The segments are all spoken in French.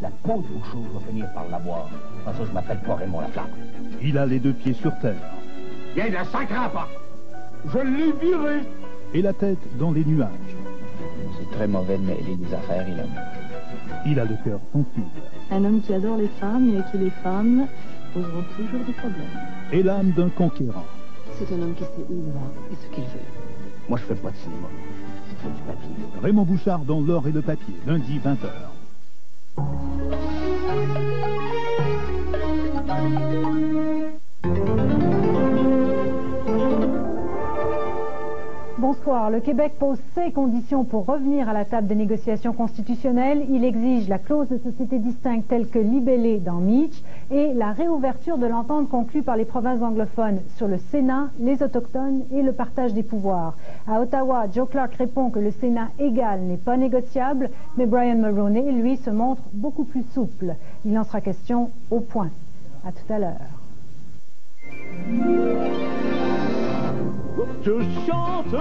La peau de Bouchot, je vais finir par l'avoir. Pour ça, je m'appelle pas Raymond Laflamme. Il a les deux pieds sur terre. Viens de la sacrée pas. Je l'ai viré. Et la tête dans les nuages. C'est très mauvais de mêler des affaires, il aime. Il a le cœur sensible. Un homme qui adore les femmes et à qui les femmes poseront toujours des problèmes. Et l'âme d'un conquérant. C'est un homme qui sait où il va et ce qu'il veut. Moi, je fais pas de cinéma. Je fais du papier. Raymond Bouchard dans L'or et le papier, lundi 20h. Bonsoir. Le Québec pose ses conditions pour revenir à la table des négociations constitutionnelles. Il exige la clause de société distincte telle que libellée dans Mitch et la réouverture de l'entente conclue par les provinces anglophones sur le Sénat, les Autochtones et le partage des pouvoirs. À Ottawa, Joe Clark répond que le Sénat égal n'est pas négociable, mais Brian Mulroney, lui, se montre beaucoup plus souple. Il en sera question au point. À tout à l'heure. Je chante.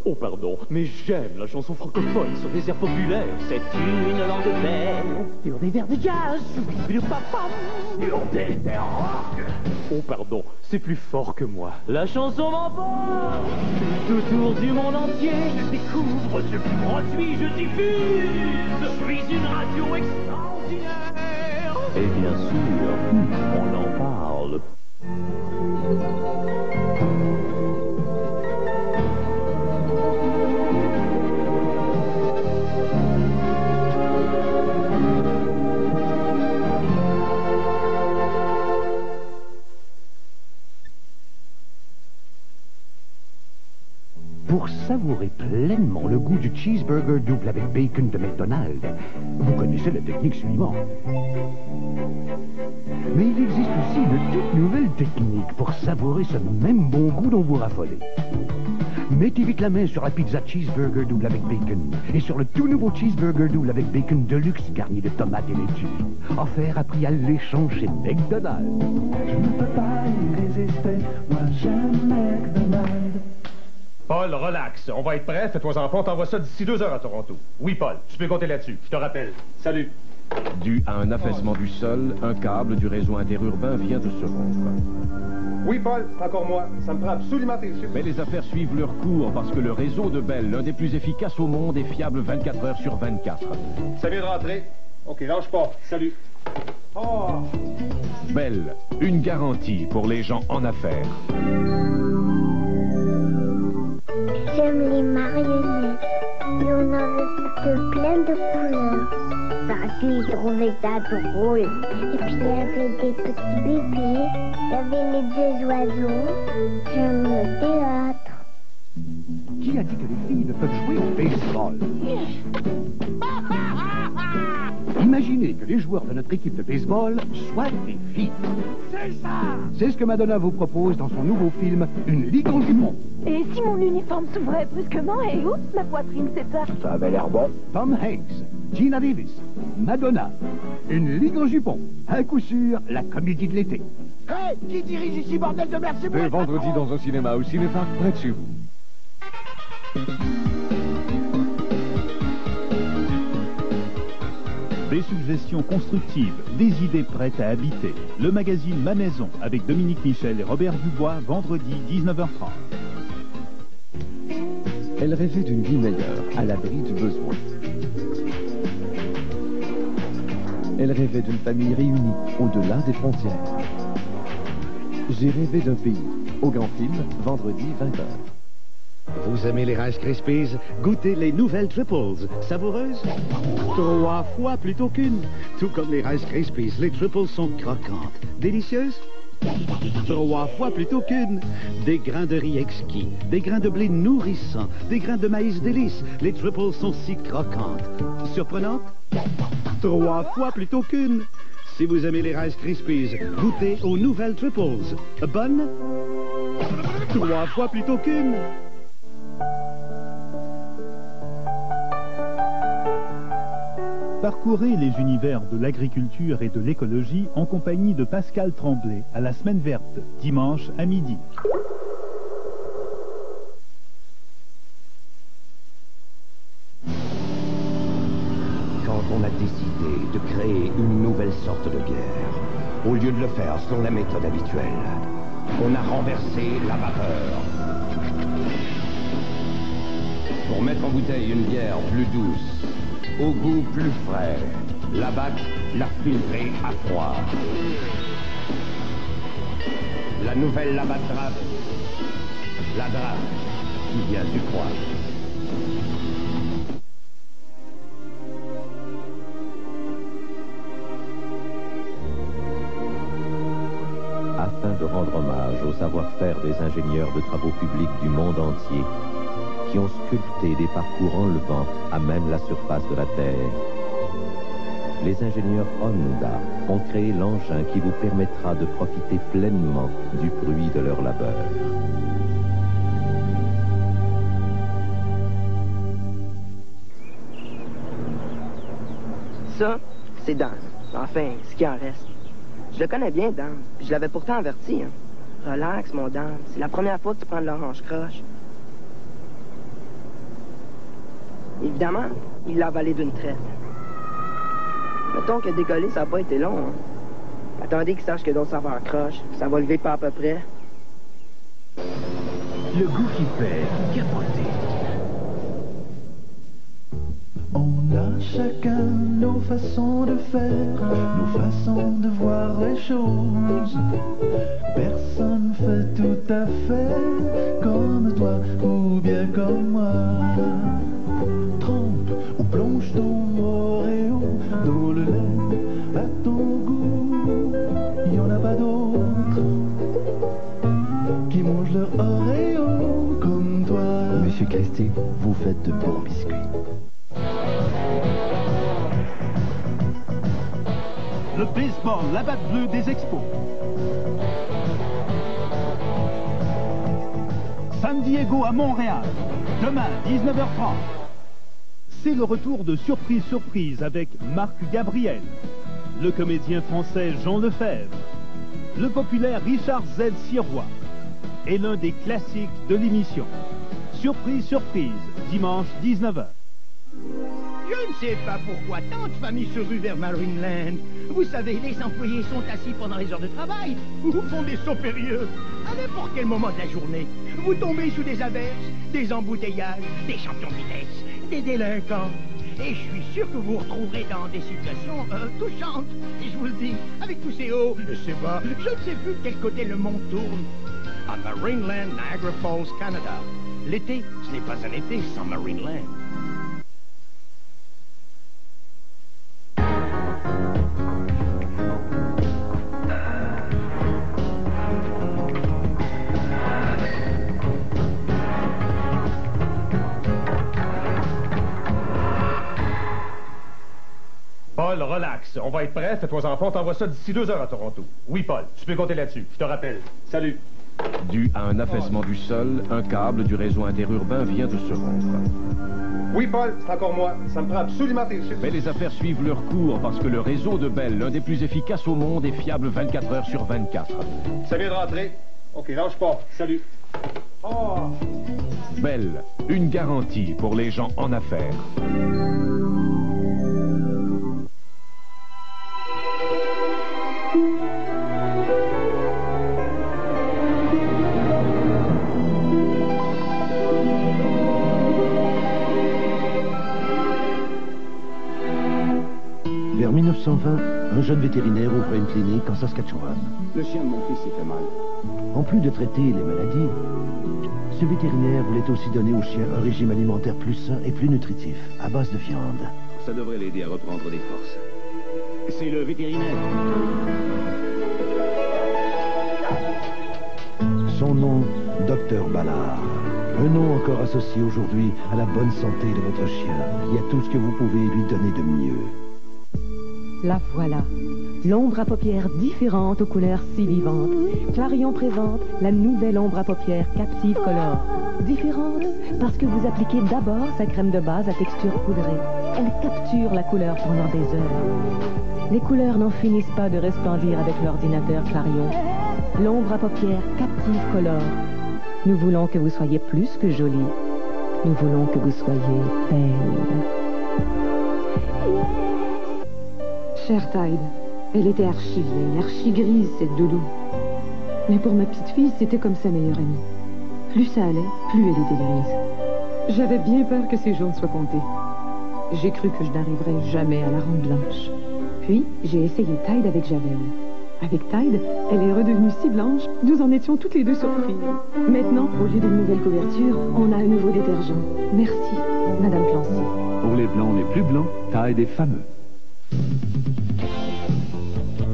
Oh, pardon, mais j'aime la chanson francophone sur des airs populaires. C'est une langue belle, sur des vers de jazz, sur papa, sur des airs rock. Oh, pardon, c'est plus fort que moi. La chanson m'emporte tout autour du monde entier. Je découvre, je produis, je diffuse. Je suis une radio extraordinaire. Et bien sûr, on en parle. Pour savourer pleinement le goût du cheeseburger double avec bacon de McDonald's, vous connaissez la technique suivante. Mais il existe aussi de toutes nouvelles techniques pour savourer ce même bon goût dont vous raffolez. Mettez vite la main sur la pizza cheeseburger double avec bacon et sur le tout nouveau cheeseburger double avec bacon deluxe garni de tomates et laitue. Offert à prix alléchant chez McDonald's. Je ne peux pas y résister, moi j'aime McDonald's. Paul, relax. On va être prêt. Fais-toi en pas. On t'envoie ça d'ici 2 heures à Toronto. Oui, Paul. Tu peux compter là-dessus. Je te rappelle. Salut. Dû à un affaissement du sol, un câble du réseau interurbain vient de se rompre. Oui, Paul. C'est encore moi. Ça me prend absolument tes chiffres. Mais les affaires suivent leur cours parce que le réseau de Bell, l'un des plus efficaces au monde, est fiable 24 heures sur 24. Ça vient de rentrer. OK, lâche pas. Salut. Oh. Bell, une garantie pour les gens en affaires. J'aime les marionnettes. Il y en a de plein de couleurs. Parce qu'ils trouvaient ça drôle. Et puis il y avait des petits bébés. Il y avait les 2 oiseaux. J'aime le théâtre. Qui a dit que les filles ne peuvent jouer au baseball? Imaginez que les joueurs de notre équipe de baseball soient des filles. C'est ça! C'est ce que Madonna vous propose dans son nouveau film, Une ligue en jupon. Et si mon uniforme s'ouvrait brusquement et oups, ma poitrine s'éteint? Ça avait l'air bon. Tom Hanks, Gina Davis, Madonna, Une ligue en jupon. À coup sûr, la comédie de l'été. Hey, qui dirige ici, bordel de merde? C'est moi! Vendredi dans un cinéma au Cinéparc près de chez vous. Des suggestions constructives, des idées prêtes à habiter. Le magazine Ma Maison avec Dominique Michel et Robert Dubois, vendredi 19h30. Elle rêvait d'une vie meilleure, à l'abri du besoin. Elle rêvait d'une famille réunie, au-delà des frontières. J'ai rêvé d'un pays. Au Grand Film, vendredi 20h. Vous aimez les Rice Krispies? Goûtez les nouvelles Triples. Savoureuses? 3 fois plutôt qu'une. Tout comme les Rice Krispies, les Triples sont croquantes. Délicieuses? 3 fois plutôt qu'une. Des grains de riz exquis, des grains de blé nourrissants, des grains de maïs délices. Les Triples sont si croquantes. Surprenantes? 3 fois plutôt qu'une. Si vous aimez les Rice Krispies, goûtez aux nouvelles Triples. Bonnes? 3 fois plutôt qu'une. Parcourez les univers de l'agriculture et de l'écologie en compagnie de Pascal Tremblay à la Semaine Verte, dimanche à midi. Quand on a décidé l'idée de créer une nouvelle sorte de bière. Au lieu de le faire selon la méthode habituelle, on a renversé la vapeur. Pour mettre en bouteille une bière plus douce, au goût plus frais, la bac l'a filtrée à froid. La nouvelle Labatt Draft, la draft qui vient du froid. Afin de rendre hommage au savoir-faire des ingénieurs de travaux publics du monde entier qui ont sculpté des parcours enlevants à même la surface de la Terre, les ingénieurs Honda ont créé l'engin qui vous permettra de profiter pleinement du fruit de leur labeur. Ça, c'est Dan. Enfin, ce qui en reste. Je le connais bien, Dan. Puis je l'avais pourtant averti, hein. Relax, mon Dan. C'est la première fois que tu prends de l'orange croche. Évidemment, il l'a avalé d'une traite. Mettons que décoller, ça n'a pas été long, hein. Attendez qu'il sache que d'autres saveurs croche. Ça va lever pas à peu près. Le goût qui fait capoter. On a chacun nos façons de faire, nos façons de voir les choses. Personne fait tout à fait comme toi ou bien comme moi. Trempe ou plonge ton Oreo dans le lait à ton goût. Il n'y en a pas d'autres qui mangent leur Oreo comme toi. Monsieur Christie, vous faites de bons biscuits. Le baseball Labatt Bleu des Expos. San Diego à Montréal, demain 19h30. C'est le retour de Surprise Surprise avec Marc Gabriel, le comédien français Jean Lefebvre, le populaire Richard Z. Sirois et l'un des classiques de l'émission. Surprise Surprise, dimanche 19h. Je ne sais pas pourquoi tant de familles se ruent vers Marineland. Vous savez, les employés sont assis pendant les heures de travail ou font des sauts périlleux. À n'importe quel moment de la journée, vous tombez sous des averses, des embouteillages, des champions de vitesse, des délinquants. Et je suis sûr que vous vous retrouverez dans des situations touchantes. Et je vous le dis, avec tous ces hauts, ces bas, je ne sais plus de quel côté le monde tourne. À Marineland, Niagara Falls, Canada. L'été, ce n'est pas un été sans Marineland. Paul, relax. On va être prêt. Fais-toi en fond. T'envoies ça d'ici 2 heures à Toronto. Oui, Paul. Tu peux compter là-dessus. Je te rappelle. Salut. Dû à un affaissement du sol, un câble du réseau interurbain vient de se rompre. Oui, Paul, c'est encore moi. Ça me prend absolument tes chiffres. Mais les affaires suivent leur cours parce que le réseau de Bell, l'un des plus efficaces au monde, est fiable 24 heures sur 24. Ça vient de rentrer. OK, lâche pas. Salut. Oh. Bell, une garantie pour les gens en affaires. Vers 1920, un jeune vétérinaire ouvre une clinique en Saskatchewan. Le chien de mon fils s'est fait mal. En plus de traiter les maladies, ce vétérinaire voulait aussi donner au chien un régime alimentaire plus sain et plus nutritif, à base de viande. Ça devrait l'aider à reprendre des forces. C'est le vétérinaire. Son nom, Dr Ballard. Un nom encore associé aujourd'hui à la bonne santé de votre chien et à tout ce que vous pouvez lui donner de mieux. La voilà, l'ombre à paupières différente aux couleurs si vivantes. Clarion présente la nouvelle ombre à paupières Captive Color. Différente parce que vous appliquez d'abord sa crème de base à texture poudrée. Elle capture la couleur pendant des heures. Les couleurs n'en finissent pas de resplendir avec l'ordinateur Clarion. L'ombre à paupières Captive Color. Nous voulons que vous soyez plus que jolie. Nous voulons que vous soyez belle. Chère Tide, elle était archi vieille, archi grise, cette doudou. Mais pour ma petite fille, c'était comme sa meilleure amie. Plus ça allait, plus elle était grise. J'avais bien peur que ses jours soient comptés. J'ai cru que je n'arriverais jamais à la rendre blanche. Puis, j'ai essayé Tide avec Javel. Avec Tide, elle est redevenue si blanche, nous en étions toutes les deux surprises. Maintenant, au lieu d'une nouvelle couverture, on a un nouveau détergent. Merci, Madame Clancy. Pour les blancs les plus blancs, Tide est fameux.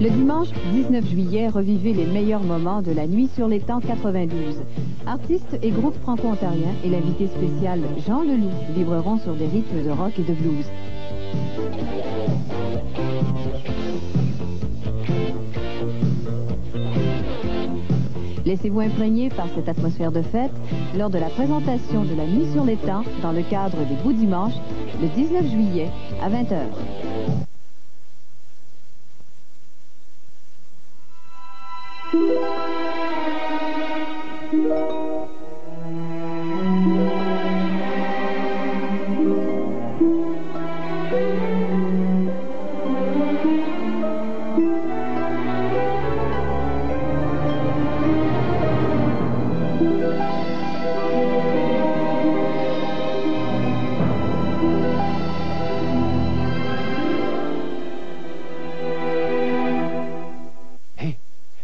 Le dimanche 19 juillet, revivez les meilleurs moments de la Nuit sur l'étang 92. Artistes et groupes franco-ontariens et l'invité spécial Jean Leloup vibreront sur des rythmes de rock et de blues. Laissez-vous imprégner par cette atmosphère de fête lors de la présentation de la Nuit sur l'étang dans le cadre des Beaux Dimanches le 19 juillet à 20h.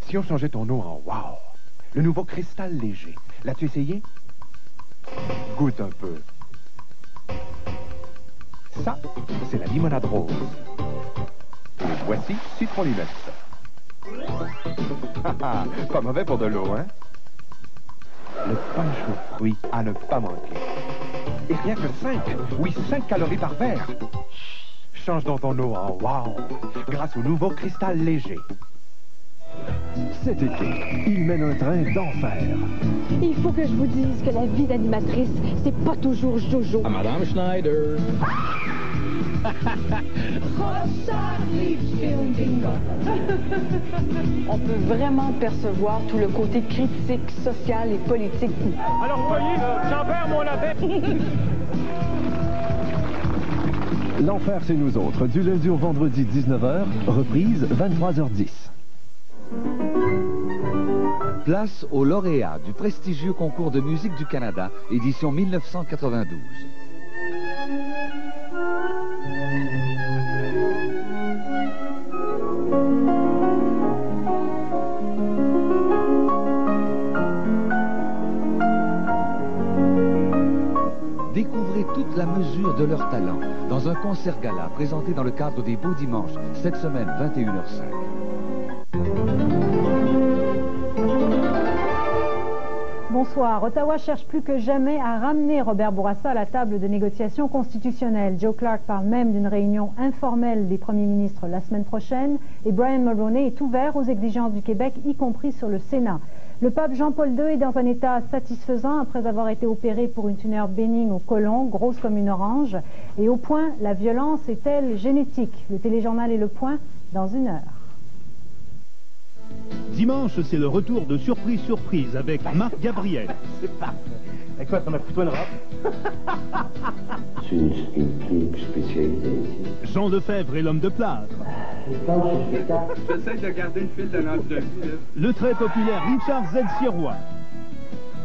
Si on changeait ton eau en wow, le nouveau cristal léger, l'as-tu essayé? Goûte un peu. Ça, c'est la limonade rose. Et voici citron limette. Pas mauvais pour de l'eau, hein? Le punch aux fruits à ne pas manquer. Et rien que 5 calories par verre. Change donc ton eau en wow, grâce au nouveau cristal léger. Cet été, il mène un train d'enfer. Il faut que je vous dise que la vie d'animatrice, c'est pas toujours Jojo. À Madame Schneider. On peut vraiment percevoir tout le côté critique, social et politique. Alors, vous voyez, j'en perds mon appel. L'enfer, c'est nous autres. Du lundi au vendredi, 19h. Reprise, 23h10. Place aux lauréats du prestigieux concours de musique du Canada, édition 1992. Découvrez toute la mesure de leur talent dans un concert gala présenté dans le cadre des Beaux Dimanches, cette semaine, 21h05. Bonsoir. Ottawa cherche plus que jamais à ramener Robert Bourassa à la table de négociation constitutionnelle. Joe Clark parle même d'une réunion informelle des premiers ministres la semaine prochaine et Brian Mulroney est ouvert aux exigences du Québec, y compris sur le Sénat. Le pape Jean-Paul II est dans un état satisfaisant après avoir été opéré pour une tumeur bénigne au côlon, grosse comme une orange. Et au point, la violence est-elle génétique? Le téléjournal et le point dans 1 heure. Dimanche, c'est le retour de Surprise Surprise avec Marc Gabriel. C'est parfait. Écoute, on a pris toi une robe. C'est une clinique spécialisée ici. Jean Lefebvre et l'homme de plâtre. J'essaie de garder une file de l'entrevue. Le très populaire Richard Z. Sirois.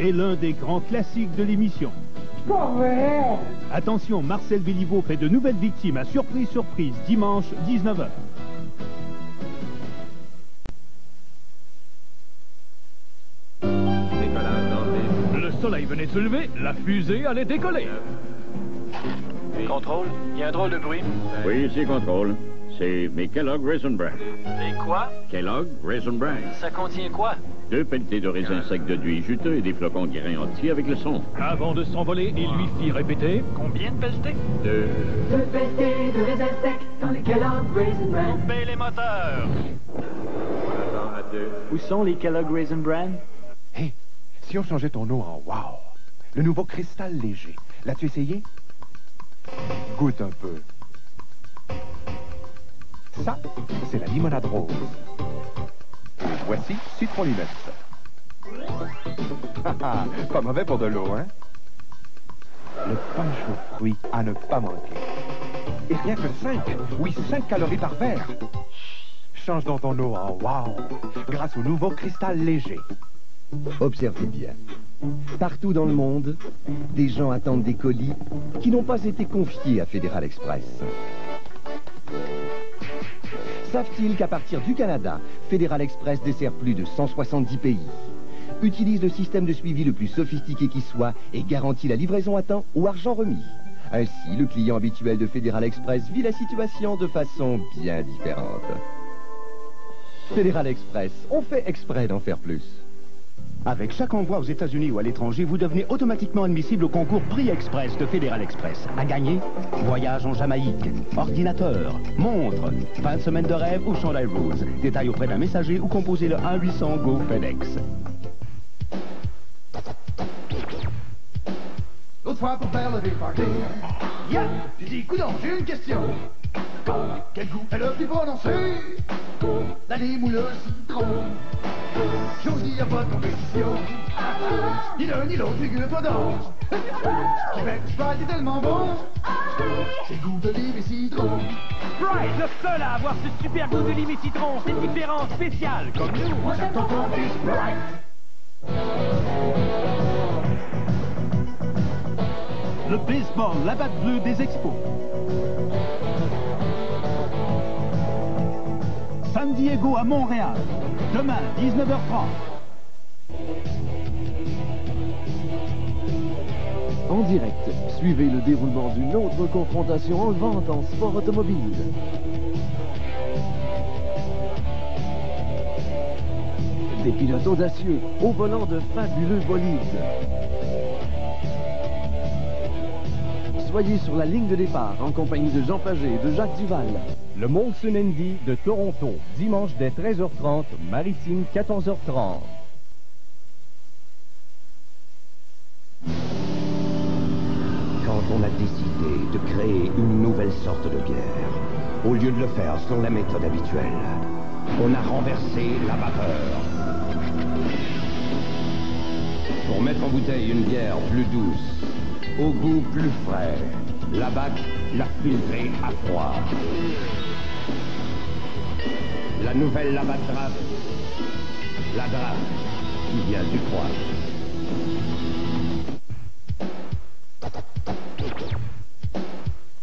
Et l'un des grands classiques de l'émission. Pas vrai. Attention, Marcel Béliveau fait de nouvelles victimes à Surprise Surprise, dimanche, 19h. Le soleil venait de se lever, la fusée allait décoller. Contrôle, il y a un drôle de bruit. Oui, ici, contrôle. C'est mes Kellogg Raisin Bran. Et quoi? Kellogg Raisin Bran. Ça contient quoi? 2 pelletés de raisins secs de duis juteux et des flocons de grains entiers avec le son. Avant de s'envoler, il lui fit répéter. Combien de pelletés? 2. 2 pelletés de raisins secs dans les Kellogg Raisin Bran. Coupez les moteurs! Où sont les Kellogg Raisin Bran? Hé, si on changeait ton eau en wow, le nouveau cristal léger, l'as-tu essayé? Goûte un peu. Ça, c'est la limonade rose. Et voici citron limette. Pas mauvais pour de l'eau, hein? Le punch aux fruits à ne pas manquer. Et rien que 5, oui 5 calories par verre. Change dans ton eau en wow, grâce au nouveau cristal léger. Observez bien. Partout dans le monde, des gens attendent des colis qui n'ont pas été confiés à Fédéral Express. Savent-ils qu'à partir du Canada, Fédéral Express dessert plus de 170 pays, utilise le système de suivi le plus sophistiqué qui soit et garantit la livraison à temps ou argent remis. Ainsi, le client habituel de Fédéral Express vit la situation de façon bien différente. Fédéral Express, on fait exprès d'en faire plus. Avec chaque envoi aux États-Unis ou à l'étranger, vous devenez automatiquement admissible au concours Prix Express de Fédéral Express. À gagner, voyage en Jamaïque, ordinateur, montre, fin de semaine de rêve ou chandail rose. Détail auprès d'un messager ou composez le 1-800-GO FedEx. L'autre fois pour faire le départing, yeah, j'ai dit, coudonc, j'ai une question. Quel goût est le plus prononcé? La lime ou le citron? J'ose dire pas de compétition. Ni l'un ni l'autre, figure-toi donc. Québec, Sprite est tellement bon. C'est le goût de lime et citron. Sprite, le seul à avoir ce super goût de lime et citron. C'est différent, spécial, comme nous. Moi j'aime ton compte Sprite. Le baseball, la batte bleue des expos. San Diego à Montréal, demain 19h30. En direct, suivez le déroulement d'une autre confrontation enlevante en sport automobile. Des pilotes audacieux au volant de fabuleux bolides. Soyez sur la ligne de départ en compagnie de Jean Pagé et de Jacques Duval. Le Molson Indy de Toronto, dimanche dès 13h30, Maritime 14h30. Quand on a décidé de créer une nouvelle sorte de bière, au lieu de le faire selon la méthode habituelle, on a renversé la vapeur. Pour mettre en bouteille une bière plus douce, au goût plus frais, la BAC l'a filtrée à froid. La nouvelle Labatt Draft, la draft qui vient du froid.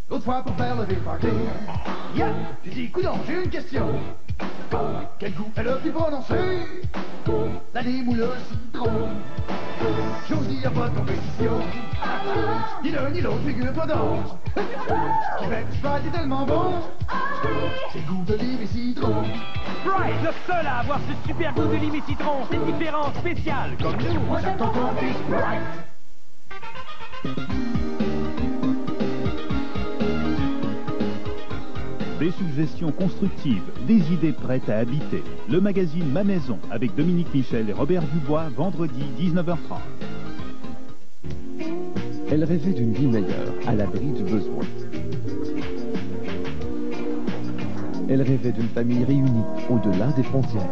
L'autre fois pour faire le départing, yeah, j'ai dit, coudonc, j'ai une question. Quel goût est le plus prononcé? La lime ou le citron? J'ose dire pas de compétition. Ni l'un ni l'autre, figure-toi donc. Québec, Sprite est tellement bon. C'est le goût de lime et citron. Sprite, le seul à avoir ce super goût de lime et citron. C'est différent, spécial, comme nous. Moi j'aime ton compte Sprite. Des suggestions constructives, des idées prêtes à habiter. Le magazine Ma Maison avec Dominique Michel et Robert Dubois, vendredi 19h30. Elle rêvait d'une vie meilleure, à l'abri du besoin. Elle rêvait d'une famille réunie, au-delà des frontières.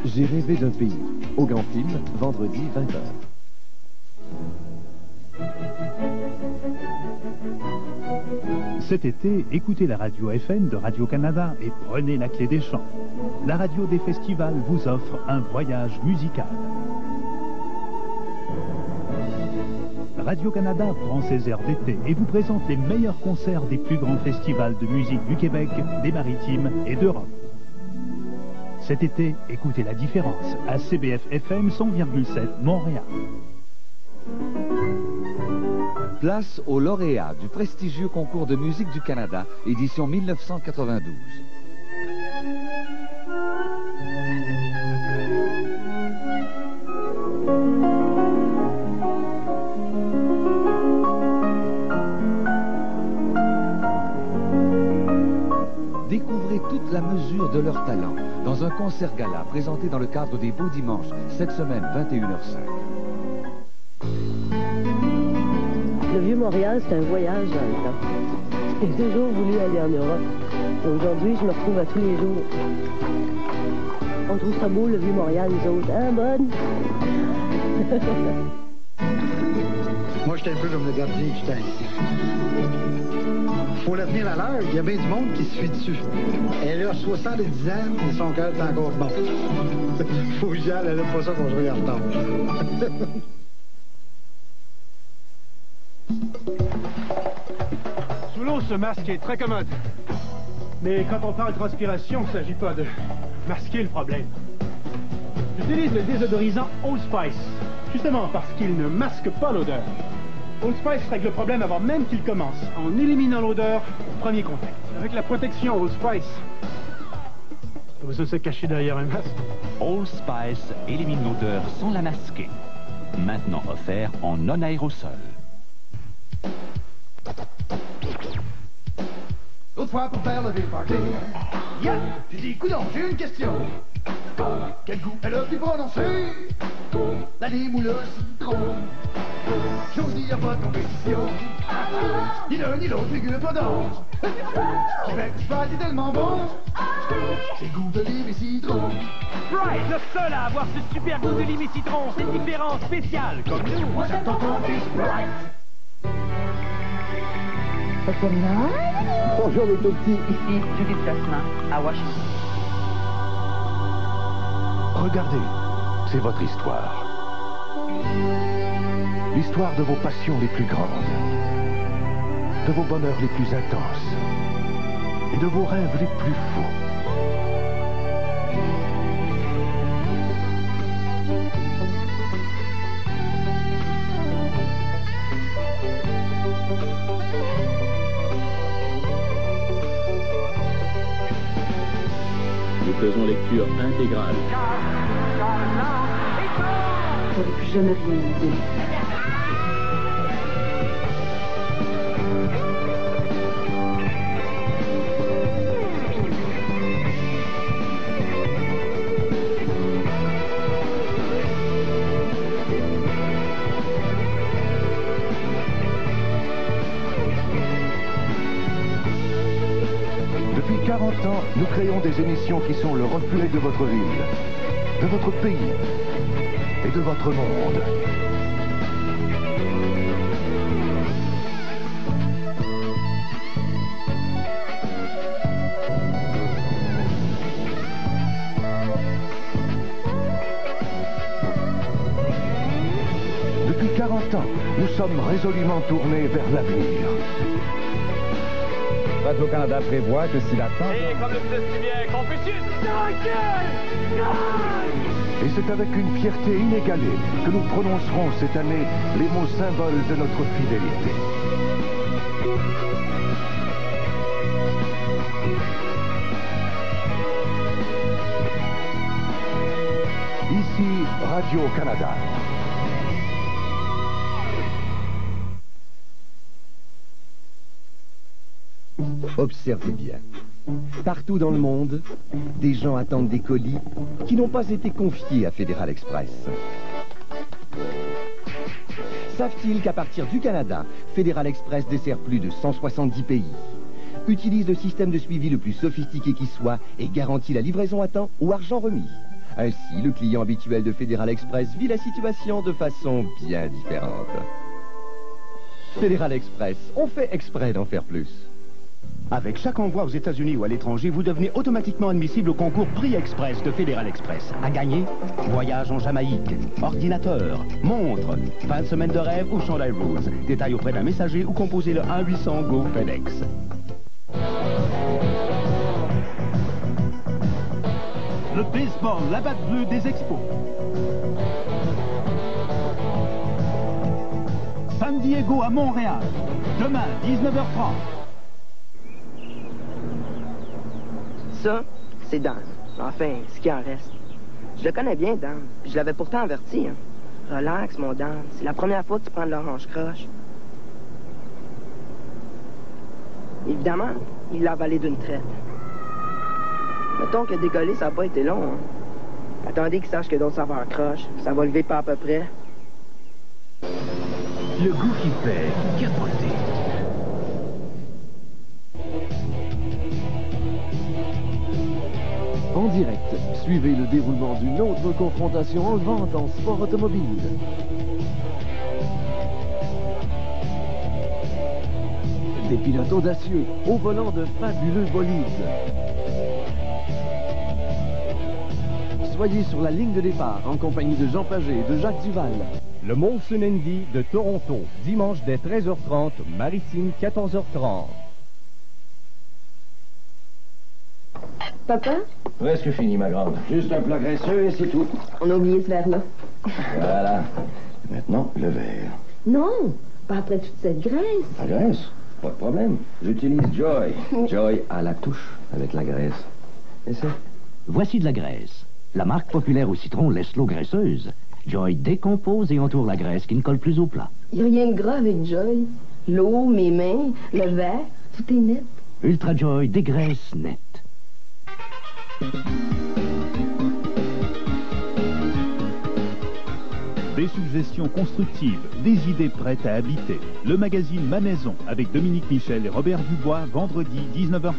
J'ai rêvé d'un pays, au Grand Film, vendredi 20h. Cet été, écoutez la radio FM de Radio-Canada et prenez la clé des champs. La radio des festivals vous offre un voyage musical. Radio-Canada prend ses airs d'été et vous présente les meilleurs concerts des plus grands festivals de musique du Québec, des Maritimes et d'Europe. Cet été, écoutez la différence à CBF FM 100,7 Montréal. Place aux lauréats du prestigieux concours de musique du Canada, édition 1992. Découvrez toute la mesure de leur talent dans un concert-gala présenté dans le cadre des Beaux Dimanches, cette semaine, 21h05. Le Vieux-Montréal, c'est un voyage dans le temps. J'ai toujours voulu aller en Europe. Aujourd'hui, je me retrouve à tous les jours. On trouve ça beau, le Vieux-Montréal, nous autres. Hein, bonne? Moi, j'étais un peu comme le gardien du temps ici. Pour le tenir à l'heure, il y a bien du monde qui se suit dessus. Elle a 70 ans et son cœur est encore bon. Faut que j'y aille, elle n'aime pas ça quand je regarde en retard. Sous l'eau, ce masque est très commode. Mais quand on parle transpiration, il ne s'agit pas de masquer le problème. J'utilise le désodorisant Old Spice, justement parce qu'il ne masque pas l'odeur. Old Spice règle le problème avant même qu'il commence, en éliminant l'odeur au premier contact. Avec la protection Old Spice, pas besoin de se cacher derrière un masque. Old Spice élimine l'odeur sans la masquer. Maintenant offert en non-aérosol. L'autre fois pour faire le party. Yeah! J'ai dit, coudonc, j'ai une question. Quel goût elle a pu prononcer? La lime ou le citron? Chose dit, y'a pas de compétition. Ni l'un ni l'autre, figure-toi donc. Québec, je c'est tellement bon. C'est le goût de lime et citron. Sprite, le seul à avoir ce super goût de lime et citron. C'est différent, spécial, comme nous. Moi, j'attends ton fils Sprite. Bonjour les tout petits. Ici Judith Placement, à Washington. Regardez, c'est votre histoire. L'histoire de vos passions les plus grandes, de vos bonheurs les plus intenses et de vos rêves les plus fous. Nous faisons lecture intégrale. J'aurais plus jamais rien dit. Depuis 40 ans, nous créons des émissions qui sont le reflet de votre ville, de votre pays et de votre monde. Depuis 40 ans, nous sommes résolument tournés vers l'avenir. Radio-Canada prévoit que si la Et comme le faisait si bien Confucius, Et c'est avec une fierté inégalée que nous prononcerons cette année les mots symboles de notre fidélité. Ici, Radio-Canada. Observez bien. Partout dans le monde, des gens attendent des colis qui n'ont pas été confiés à Fédéral Express. Savent-ils qu'à partir du Canada, Fédéral Express dessert plus de 170 pays, utilise le système de suivi le plus sophistiqué qui soit et garantit la livraison à temps ou argent remis? Ainsi, le client habituel de Fédéral Express vit la situation de façon bien différente. Fédéral Express, on fait exprès d'en faire plus. Avec chaque envoi aux États-Unis ou à l'étranger, vous devenez automatiquement admissible au concours Prix Express de Fédéral Express. À gagner, voyage en Jamaïque, ordinateur, montre, fin de semaine de rêve ou Chandail Rose. Détail auprès d'un messager ou composez le 1-800-GO FedEx. Le baseball, la batte bleue des expos. San Diego à Montréal, demain 19h30. Ça, c'est Dan. Enfin, ce qui en reste. Je le connais bien, Dan. Puis je l'avais pourtant averti, hein. Relax, mon Dan. C'est la première fois que tu prends de l'orange croche. Évidemment, il l'a avalé d'une traite. Mettons que décoller, ça n'a pas été long, hein. Attendez qu'il sache que d'autres saveurs croche. Ça va lever pas à peu près. Le goût qui fait capoter. En direct, suivez le déroulement d'une autre confrontation enlevante en sport automobile. Des pilotes audacieux au volant de fabuleux bolides. Soyez sur la ligne de départ en compagnie de Jean Pagé et de Jacques Duval. Le Molson Indy de Toronto, dimanche dès 13h30, Maritime 14h30. Papa? Presque fini, ma grande. Juste un plat graisseux et c'est tout. On a oublié ce verre-là. Voilà. Maintenant, le verre. Non, pas après toute cette graisse. La graisse? Pas de problème. J'utilise Joy. Joy à la touche avec la graisse. Et ça? Voici de la graisse. La marque populaire au citron laisse l'eau graisseuse. Joy décompose et entoure la graisse qui ne colle plus au plat. Il n'y a rien de gras avec Joy. L'eau, mes mains, le verre, tout est net. Ultra Joy dégraisse net. Des suggestions constructives, des idées prêtes à habiter. Le magazine Ma Maison avec Dominique Michel et Robert Dubois, vendredi 19h30.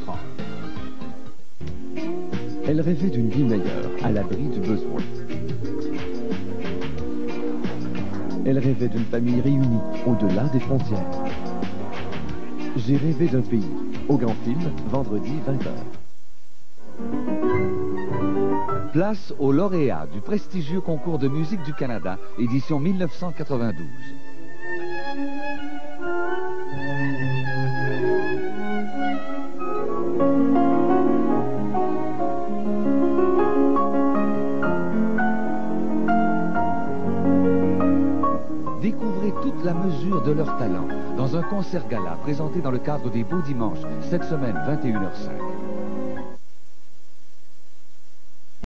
Elle rêvait d'une vie meilleure, à l'abri du besoin. Elle rêvait d'une famille réunie, au-delà des frontières. J'ai rêvé d'un pays, au Grand Film, vendredi 20h. Place aux lauréats du prestigieux concours de musique du Canada, édition 1992. Découvrez toute la mesure de leur talent dans un concert gala présenté dans le cadre des Beaux Dimanches, cette semaine 21h05.